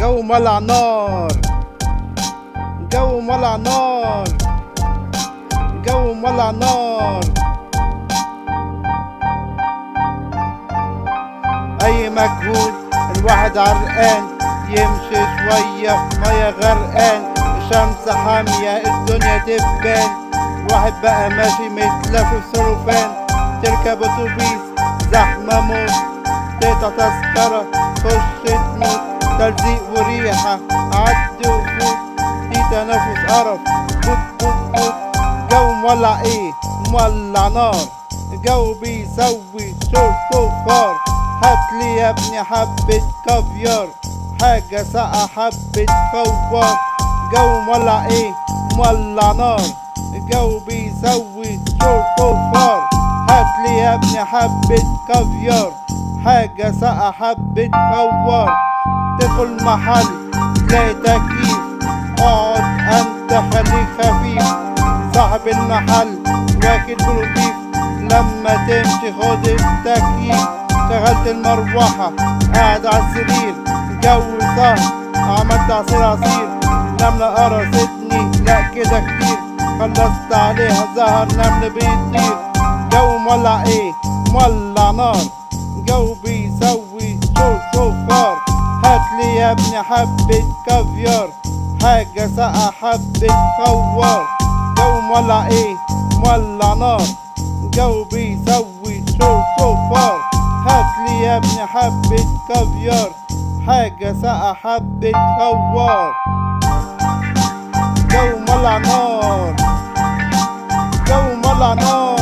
جو مولع نار، جو مولع نار، جو مولع نار. اي مجهود الواحد عرقان، يمشي شوية في مية غرقان، الشمس حامية الدنيا تبان، الواحد بقى ماشي متلف سلوفان، تركب اتوبيس زحمة موت، تقطع تذكرة تخش تموت، تلزيق وريحة عدي وفوت، في تنفس قرف بوت بوت بوت. جو مولع ايه؟ مولع نار، الجو بيسوي شور صفار. هاتلي يا ابني حبة كافيار، حاجة ساقعة حبة فوار. جو مولع ايه؟ مولع نار، الجو بيسوي شور صفار. هاتلي يا ابني حبة كافيار، حاجة ساقعة حبة فوار. تدخل محل تلاقي تكييف، اقعد انت خليك خفيف، صاحب المحل واكل بروبيف، لما تمشي خد التكييف. شغلت المروحة قاعد على السرير، جو سهر عملت عصير، نملة قرصتني لا كده كتير، خلصت عليها زهر نمل بيطير. جو مولع ايه؟ مولع نار، جو بيسوي شور صفار. هاتلي يا ابني حبة كافيار، حاجة ساقعة حبة فوار. جو مولع ايه؟ مولع نار، جو بيسوي شور صفار. هاتلي يا ابني حبة كافيار، حاجة ساقعة حبة فوار. جو مولع نار، جو مولع نار.